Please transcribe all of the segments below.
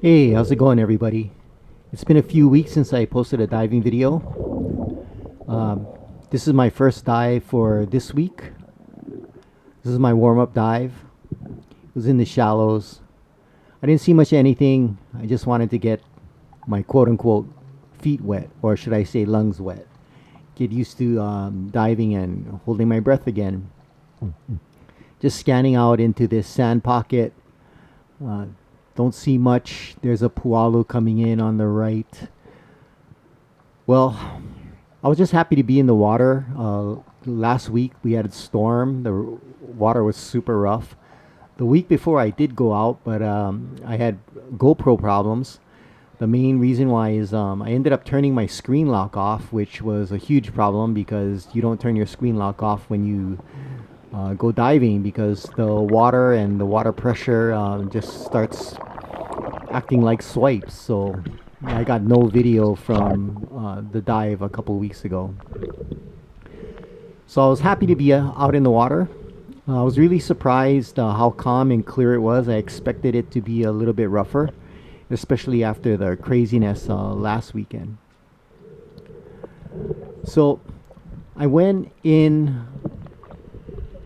Hey, how's it going, everybody? It's been a few weeks since I posted a diving video. Um, this is my first dive for this week. This is my warm-up dive. It was in the shallows. I didn't see much of anything. I just wanted to get my quote-unquote feet wet, or should I say lungs wet. Get used to diving and holding my breath again. Just scanning out into this sand pocket. Uh, don't see much. There's a pualu coming in on the right. Well, I was just happy to be in the water. Last week we had a storm. The water was super rough. The week before I did go out, but I had GoPro problems. The main reason why is I ended up turning my screen lock off, which was a huge problem because you don't turn your screen lock off when you go diving, because the water and the water pressure just starts acting like swipes. So I got no video from the dive a couple weeks ago. So I was happy to be out in the water. I was really surprised how calm and clear it was. I expected it to be a little bit rougher, especially after the craziness last weekend. So I went in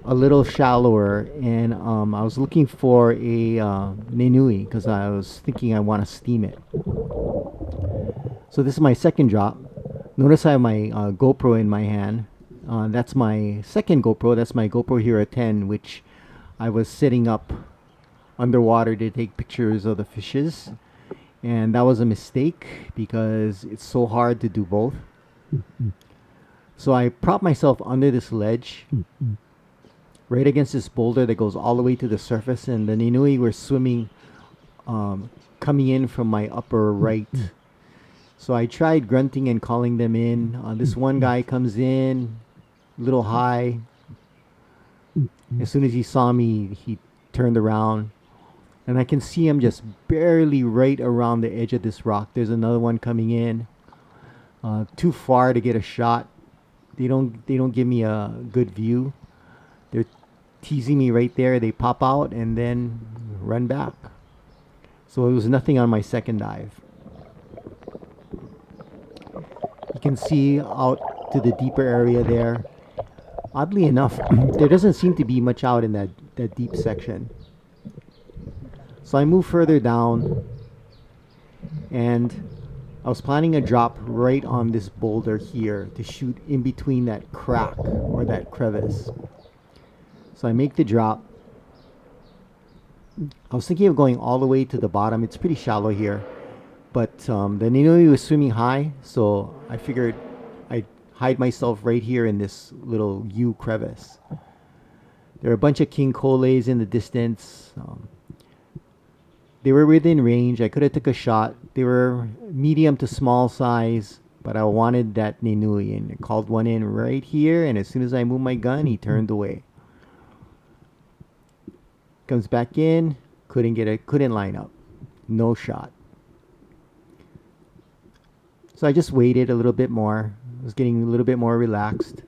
a little shallower, and I was looking for a nenui because I was thinking I want to steam it. So this is my second drop. Notice I have my GoPro in my hand. That's my second GoPro. That's my GoPro Hero 10, which I was setting up underwater to take pictures of the fishes. And that was a mistake because it's so hard to do both. So I propped myself under this ledge right against this boulder that goes all the way to the surface, and the Ninui were swimming, coming in from my upper right. So I tried grunting and calling them in. This one guy comes in, a little high. As soon as he saw me, he turned around, and I can see him just barely right around the edge of this rock. There's another one coming in, too far to get a shot. They don't give me a good view. They're teasing me right there. They pop out and then run back. So it was nothing on my second dive. You can see out to the deeper area there. Oddly enough, there doesn't seem to be much out in that deep section. So I moved further down, and I was planning a drop right on this boulder here to shoot in between that crack or that crevice. So I make the drop. I was thinking of going all the way to the bottom. It's pretty shallow here, but the Ninui was swimming high, so I figured I'd hide myself right here in this little U crevice. There are a bunch of king coles in the distance. They were within range. I could have took a shot. They were medium to small size, but I wanted that Ninui, and I called one in right here, and as soon as I moved my gun, he turned away. Comes back in, couldn't line up. No shot. So I just waited a little bit more. I was getting a little bit more relaxed.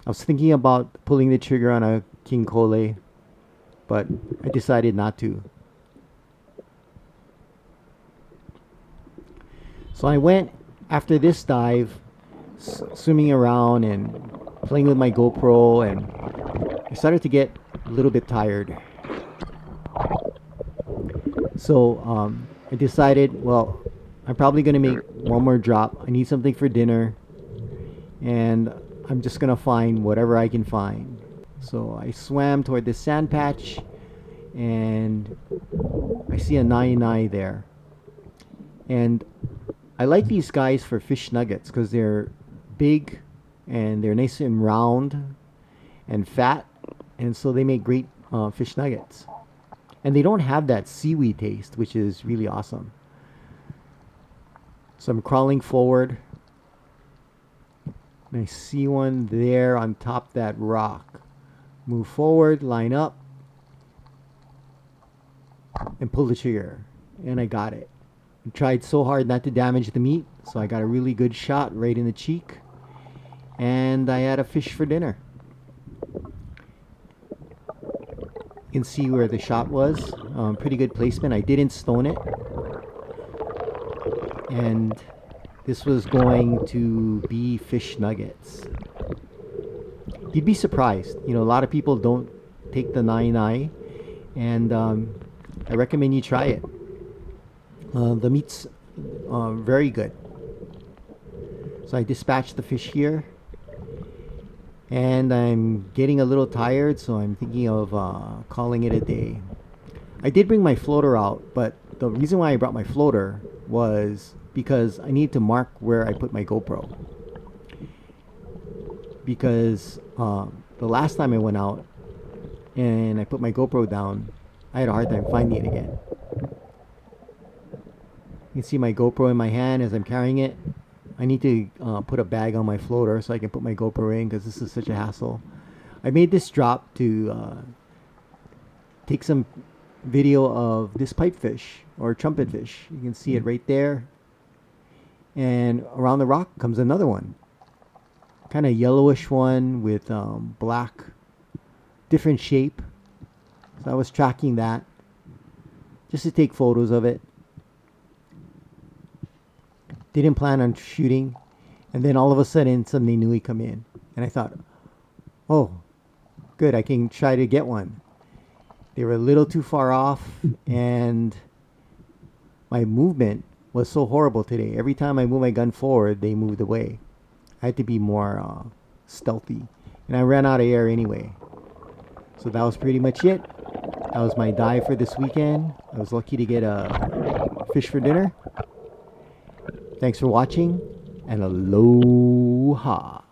I was thinking about pulling the trigger on a king cole, but I decided not to. So I went, after this dive, swimming around and playing with my GoPro, and I started to get a little bit tired. So I decided, well, I'm probably going to make one more drop. I need something for dinner, and I'm just going to find whatever I can find. So I swam toward this sand patch, and I see a nai there. And I like these guys for fish nuggets because they're big and they're nice and round and fat, and so they make great fish nuggets. And they don't have that seaweed taste, which is really awesome. So I'm crawling forward, and I see one there on top of that rock. Move forward, line up, and pull the trigger. And I got it. I tried so hard not to damage the meat, so I got a really good shot right in the cheek. And I had a fish for dinner. You can see where the shot was. Pretty good placement. I didn't stone it. And this was going to be fish nuggets. You'd be surprised. You know, a lot of people don't take the 9-eye. And I recommend you try it. The meat's very good. So I dispatched the fish here. And I'm getting a little tired, so I'm thinking of calling it a day. I did bring my floater out, but the reason why I brought my floater was because I need to mark where I put my GoPro. Because the last time I went out and I put my GoPro down, I had a hard time finding it again. You can see my GoPro in my hand as I'm carrying it. I need to put a bag on my floater so I can put my GoPro in, because this is such a hassle. I made this drop to take some video of this pipefish or trumpetfish. You can see it right there. And around the rock comes another one. Kind of yellowish one with black, different shape. So I was tracking that just to take photos of it. Didn't plan on shooting, and then all of a sudden some Ninui come in, and I thought, oh, good, I can try to get one. They were a little too far off, and my movement was so horrible today. Every time I moved my gun forward, they moved away. I had to be more stealthy, and I ran out of air anyway. So that was pretty much it. That was my dive for this weekend. I was lucky to get a fish for dinner. Thanks for watching, and aloha.